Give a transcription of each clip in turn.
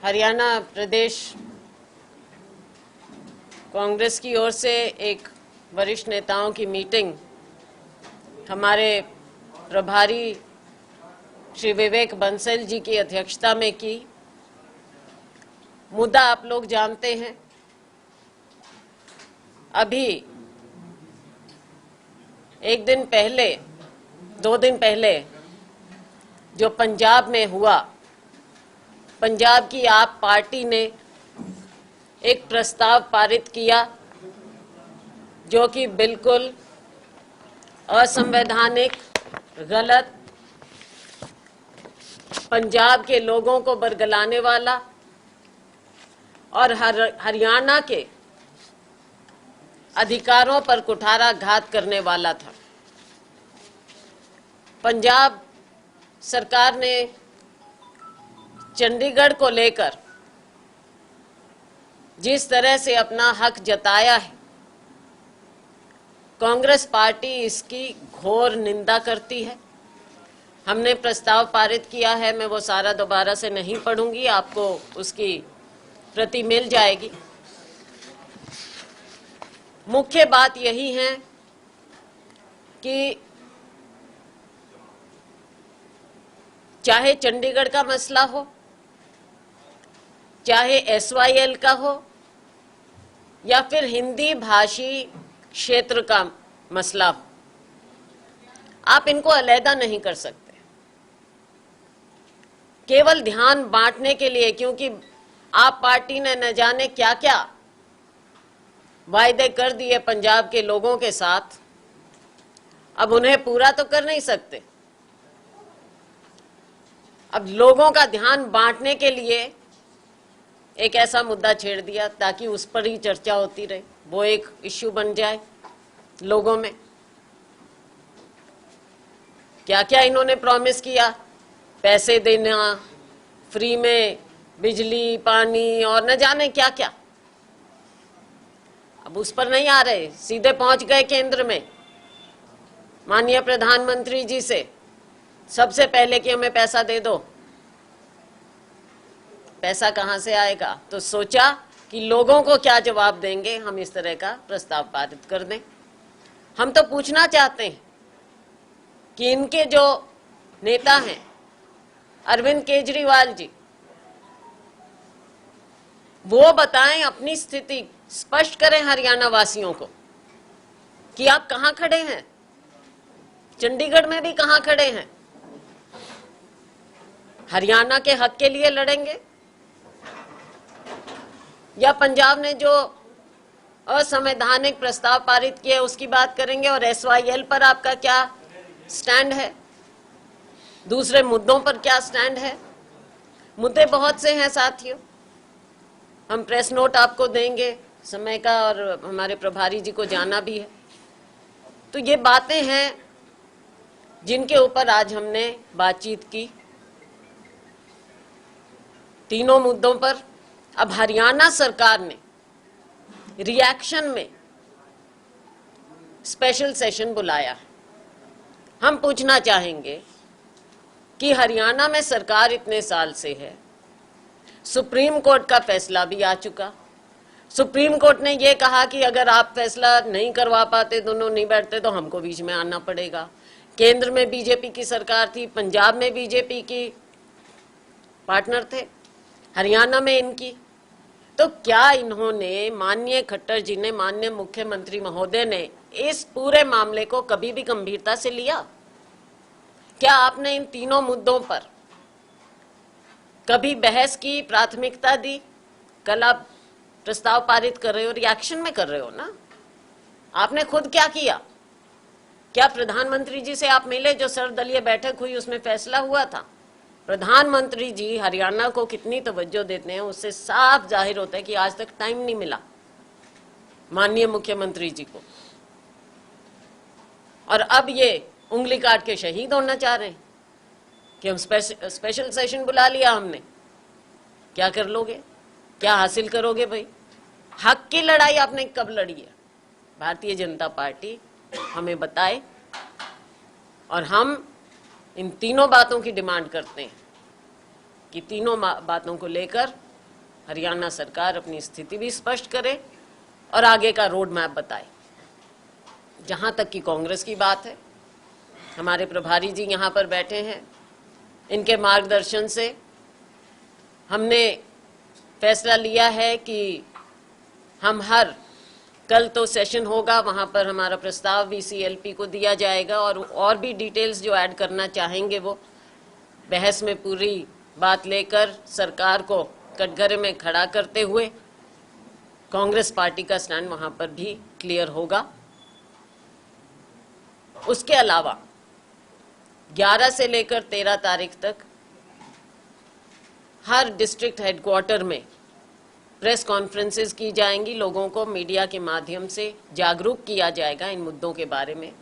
हरियाणा प्रदेश कांग्रेस की ओर से एक वरिष्ठ नेताओं की मीटिंग हमारे प्रभारी श्री विवेक बंसल जी की अध्यक्षता में की। मुद्दा आप लोग जानते हैं। अभी एक दिन पहले, 2 दिन पहले जो पंजाब में हुआ, पंजाब की आप पार्टी ने एक प्रस्ताव पारित किया जो कि बिल्कुल असंवैधानिक, गलत, पंजाब के लोगों को बरगलाने वाला और हरियाणा के अधिकारों पर कुठाराघात करने वाला था। पंजाब सरकार ने चंडीगढ़ को लेकर जिस तरह से अपना हक जताया है, कांग्रेस पार्टी इसकी घोर निंदा करती है। हमने प्रस्ताव पारित किया है, मैं वो सारा दोबारा से नहीं पढ़ूंगी, आपको उसकी प्रति मिल जाएगी। मुख्य बात यही है कि चाहे चंडीगढ़ का मसला हो, चाहे SYL का हो, या फिर हिंदी भाषी क्षेत्र का मसला हो, आप इनको अलग नहीं कर सकते केवल ध्यान बांटने के लिए, क्योंकि आप पार्टी ने न जाने क्या क्या वायदे कर दिए पंजाब के लोगों के साथ। अब उन्हें पूरा तो कर नहीं सकते। अब लोगों का ध्यान बांटने के लिए एक ऐसा मुद्दा छेड़ दिया ताकि उस पर ही चर्चा होती रहे, वो एक इश्यू बन जाए लोगों में। क्या क्या इन्होंने प्रॉमिस किया, पैसे देना, फ्री में बिजली, पानी और न जाने क्या क्या। अब उस पर नहीं आ रहे, सीधे पहुंच गए केंद्र में माननीय प्रधानमंत्री जी से सबसे पहले कि हमें पैसा दे दो। पैसा कहां से आएगा? तो सोचा कि लोगों को क्या जवाब देंगे, हम इस तरह का प्रस्ताव पारित कर दें। हम तो पूछना चाहते हैं कि इनके जो नेता हैं अरविंद केजरीवाल जी, वो बताएं, अपनी स्थिति स्पष्ट करें हरियाणा वासियों को कि आप कहां खड़े हैं, चंडीगढ़ में भी कहां खड़े हैं, हरियाणा के हक के लिए लड़ेंगे या पंजाब ने जो असंवैधानिक प्रस्ताव पारित किया उसकी बात करेंगे, और SYL पर आपका क्या स्टैंड है, दूसरे मुद्दों पर क्या स्टैंड है। मुद्दे बहुत से हैं साथियों, हम प्रेस नोट आपको देंगे समय का, और हमारे प्रभारी जी को जाना भी है। तो ये बातें हैं जिनके ऊपर आज हमने बातचीत की, तीनों मुद्दों पर। अब हरियाणा सरकार ने रिएक्शन में स्पेशल सेशन बुलाया है। हम पूछना चाहेंगे कि हरियाणा में सरकार इतने साल से है, सुप्रीम कोर्ट का फैसला भी आ चुका। सुप्रीम कोर्ट ने यह कहा कि अगर आप फैसला नहीं करवा पाते, दोनों नहीं बैठते, तो हमको बीच में आना पड़ेगा। केंद्र में बीजेपी की सरकार थी, पंजाब में बीजेपी की पार्टनर थे, हरियाणा में इनकी। तो क्या इन्होंने, माननीय खट्टर जी ने, माननीय मुख्यमंत्री महोदय ने इस पूरे मामले को कभी भी गंभीरता से लिया? क्या आपने इन तीनों मुद्दों पर कभी बहस की, प्राथमिकता दी? कल आप प्रस्ताव पारित कर रहे हो, रिएक्शन में कर रहे हो ना। आपने खुद क्या किया? क्या प्रधानमंत्री जी से आप मिले? जो सर्वदलीय बैठक हुई उसमें फैसला हुआ था। प्रधानमंत्री जी हरियाणा को कितनी तवज्जो देते हैं, उससे साफ जाहिर होता है कि आज तक टाइम नहीं मिला माननीय मुख्यमंत्री जी को, और अब ये उंगली काट के शहीद होना चाह रहे हैं कि हम स्पेशल सेशन बुला लिया हमने। क्या कर लोगे, क्या हासिल करोगे भाई? हक की लड़ाई आपने कब लड़ी है? भारतीय जनता पार्टी हमें बताए, और हम इन तीनों बातों की डिमांड करते हैं कि तीनों बातों को लेकर हरियाणा सरकार अपनी स्थिति भी स्पष्ट करे और आगे का रोड मैप बताए। जहां तक कि कांग्रेस की बात है, हमारे प्रभारी जी यहाँ पर बैठे हैं, इनके मार्गदर्शन से हमने फैसला लिया है कि हम कल तो सेशन होगा, वहां पर हमारा प्रस्ताव भी CLP को दिया जाएगा और भी डिटेल्स जो ऐड करना चाहेंगे वो बहस में पूरी बात लेकर सरकार को कटघरे में खड़ा करते हुए कांग्रेस पार्टी का स्टैंड वहां पर भी क्लियर होगा। उसके अलावा 11 से लेकर 13 तारीख तक हर डिस्ट्रिक्ट हेडक्वार्टर में प्रेस कॉन्फ्रेंसेस की जाएंगी, लोगों को मीडिया के माध्यम से जागरूक किया जाएगा इन मुद्दों के बारे में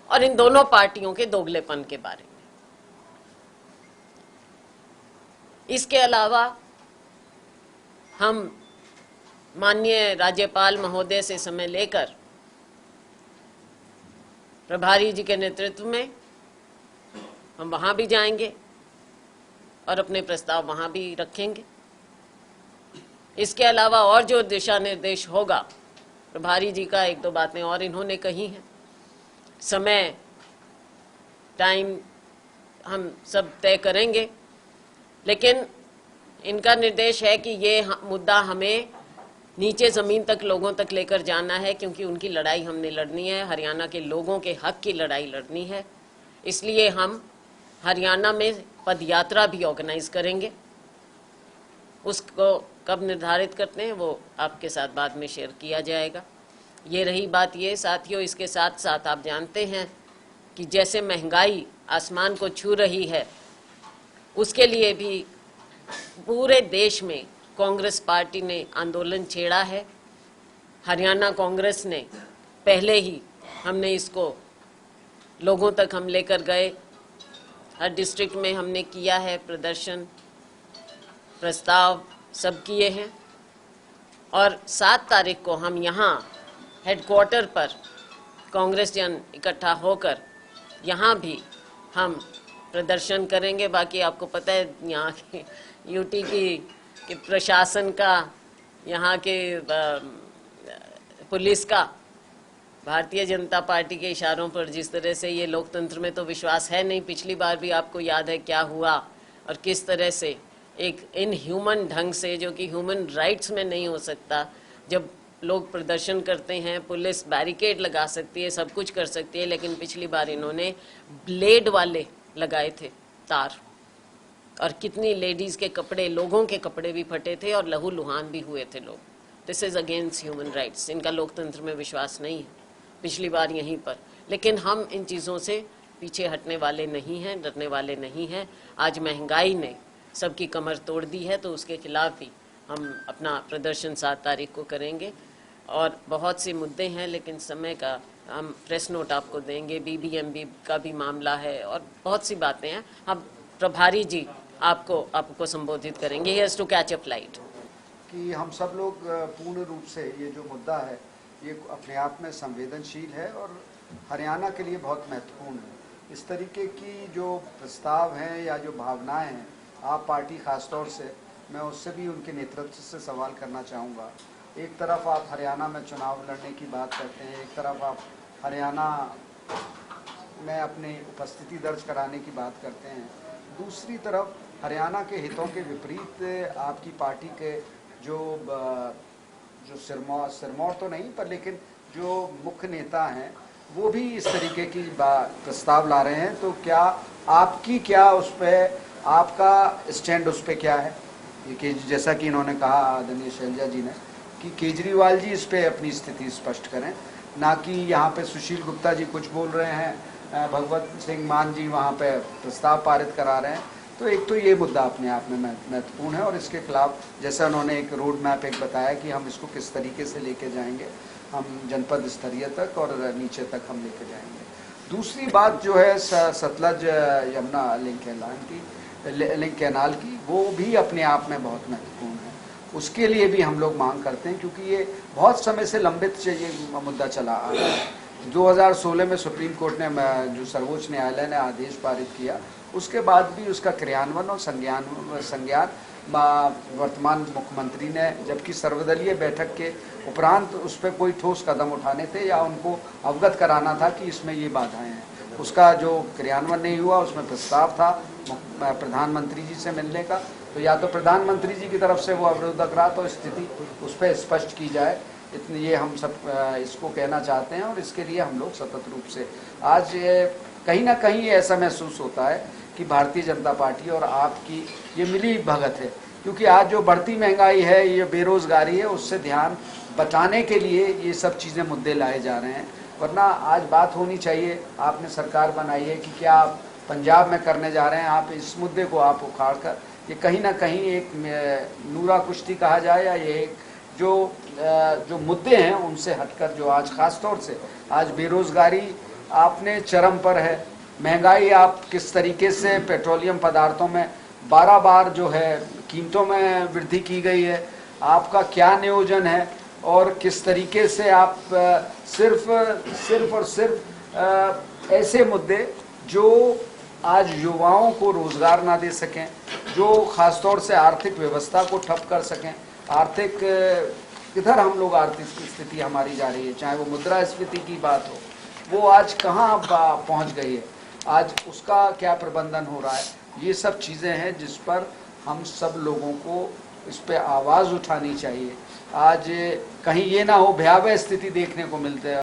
और इन दोनों पार्टियों के दोगलेपन के बारे में। इसके अलावा हम माननीय राज्यपाल महोदय से समय लेकर प्रभारी जी के नेतृत्व में हम वहां भी जाएंगे और अपने प्रस्ताव वहां भी रखेंगे। इसके अलावा और जो दिशा निर्देश होगा, प्रभारी जी का 1-2 बातें और इन्होंने कही हैं, समय टाइम हम सब तय करेंगे, लेकिन इनका निर्देश है कि ये मुद्दा हमें नीचे ज़मीन तक लोगों तक लेकर जाना है, क्योंकि उनकी लड़ाई हमने लड़नी है, हरियाणा के लोगों के हक की लड़ाई लड़नी है। इसलिए हम हरियाणा में पदयात्रा भी ऑर्गेनाइज करेंगे। उसको कब निर्धारित करते हैं वो आपके साथ बाद में शेयर किया जाएगा। ये रही बात ये साथियों, इसके साथ साथ आप जानते हैं कि जैसे महंगाई आसमान को छू रही है, उसके लिए भी पूरे देश में कांग्रेस पार्टी ने आंदोलन छेड़ा है। हरियाणा कांग्रेस ने पहले ही हमने इसको लोगों तक हम लेकर गए, हर डिस्ट्रिक्ट में हमने किया है प्रदर्शन, प्रस्ताव सब किए हैं और 7 तारीख को हम यहाँ हेडक्वार्टर पर कांग्रेस जन इकट्ठा होकर यहाँ भी हम प्रदर्शन करेंगे। बाकी आपको पता है यहाँ के यूटी की प्रशासन का, यहाँ के पुलिस का, भारतीय जनता पार्टी के इशारों पर जिस तरह से ये लोकतंत्र में तो विश्वास है नहीं। पिछली बार भी आपको याद है क्या हुआ और किस तरह से एक इनह्यूमन ढंग से, जो कि ह्यूमन राइट्स में नहीं हो सकता, जब लोग प्रदर्शन करते हैं पुलिस बैरिकेड लगा सकती है, सब कुछ कर सकती है, लेकिन पिछली बार इन्होंने ब्लेड वाले लगाए थे तार, और कितनी लेडीज के कपड़े, लोगों के कपड़े भी फटे थे और लहूलुहान भी हुए थे लोग। This is against human rights. इनका लोकतंत्र में विश्वास नहीं है, पिछली बार यहीं पर। लेकिन हम इन चीज़ों से पीछे हटने वाले नहीं हैं, डरने वाले नहीं हैं। आज महंगाई ने सबकी कमर तोड़ दी है, तो उसके खिलाफ भी हम अपना प्रदर्शन 7 तारीख को करेंगे। और बहुत से मुद्दे हैं, लेकिन समय का हम प्रेस नोट आपको देंगे। BBMB का भी मामला है और बहुत सी बातें हैं। हम प्रभारी जी आपको संबोधित करेंगे। He has to catch a flight। कि हम सब लोग पूर्ण रूप से ये जो मुद्दा है ये अपने आप में संवेदनशील है और हरियाणा के लिए बहुत महत्वपूर्ण है। इस तरीके की जो प्रस्ताव हैं या जो भावनाएं हैं, आप पार्टी खासतौर से, मैं उससे भी उनके नेतृत्व से सवाल करना चाहूँगा। एक तरफ आप हरियाणा में चुनाव लड़ने की बात करते हैं, एक तरफ आप हरियाणा में अपनी उपस्थिति दर्ज कराने की बात करते हैं, दूसरी तरफ हरियाणा के हितों के विपरीत आपकी पार्टी के जो सिरमौर तो नहीं पर लेकिन जो मुख्य नेता हैं वो भी इस तरीके की प्रस्ताव ला रहे हैं। तो क्या आपकी उस पर आपका स्टैंड उस पर क्या है? कि जैसा कि इन्होंने कहा आदरणीय शैलजा जी ने कि केजरीवाल जी इस पे अपनी स्थिति स्पष्ट करें, ना कि यहाँ पे सुशील गुप्ता जी कुछ बोल रहे हैं, भगवत सिंह मान जी वहाँ पे प्रस्ताव पारित करा रहे हैं। तो एक तो ये मुद्दा अपने आप में महत्वपूर्ण है और इसके खिलाफ जैसा उन्होंने एक रोड मैप बताया कि हम इसको किस तरीके से लेके जाएंगे, हम जनपद स्तरीय तक और नीचे तक हम लेके जाएंगे। दूसरी बात जो है सतलज यमुना लिंक कैनाल की, वो भी अपने आप में बहुत महत्वपूर्ण है। उसके लिए भी हम लोग मांग करते हैं, क्योंकि ये बहुत समय से लंबित ये मुद्दा चला आ रहा है। 2016 में सुप्रीम कोर्ट ने, जो सर्वोच्च न्यायालय ने आदेश पारित किया, उसके बाद भी उसका क्रियान्वयन और संज्ञान वर्तमान मुख्यमंत्री ने, जबकि सर्वदलीय बैठक के उपरांत उस पर कोई ठोस कदम उठाने थे या उनको अवगत कराना था कि इसमें ये बाधाएं हैं। उसका जो क्रियान्वयन नहीं हुआ, उसमें प्रस्ताव था प्रधानमंत्री जी से मिलने का, तो या तो प्रधानमंत्री जी की तरफ से वो अवरोधक रहा तो स्थिति उस पर स्पष्ट की जाए। इतने ये हम सब इसको कहना चाहते हैं और इसके लिए हम लोग सतत रूप से आज कहीं ना कहीं ऐसा महसूस होता है कि भारतीय जनता पार्टी और आपकी ये मिली भगत है, क्योंकि आज जो बढ़ती महंगाई है, ये बेरोजगारी है, उससे ध्यान बचाने के लिए ये सब चीज़ें मुद्दे लाए जा रहे हैं। वरना आज बात होनी चाहिए, आपने सरकार बनाई है कि क्या आप पंजाब में करने जा रहे हैं, आप इस मुद्दे को आप उखाड़ कर ये कहीं ना कहीं एक नूरा कुश्ती कहा जाए या ये एक जो मुद्दे हैं उनसे हटकर जो आज खास तौर से आज बेरोजगारी आपने चरम पर है, महंगाई आप किस तरीके से पेट्रोलियम पदार्थों में 12 बार जो है कीमतों में वृद्धि की गई है, आपका क्या नियोजन है और किस तरीके से आप सिर्फ और सिर्फ ऐसे मुद्दे जो आज युवाओं को रोजगार ना दे सकें, जो खासतौर से आर्थिक व्यवस्था को ठप कर सकें, आर्थिक किधर हम लोग आर्थिक स्थिति हमारी जा रही है, चाहे वो मुद्रास्फीति की बात हो, वो आज कहाँ पहुँच गई है, आज उसका क्या प्रबंधन हो रहा है, ये सब चीज़ें हैं जिस पर हम सब लोगों को इस पर आवाज़ उठानी चाहिए। आज कहीं ये ना हो भयावह स्थिति देखने को मिलते है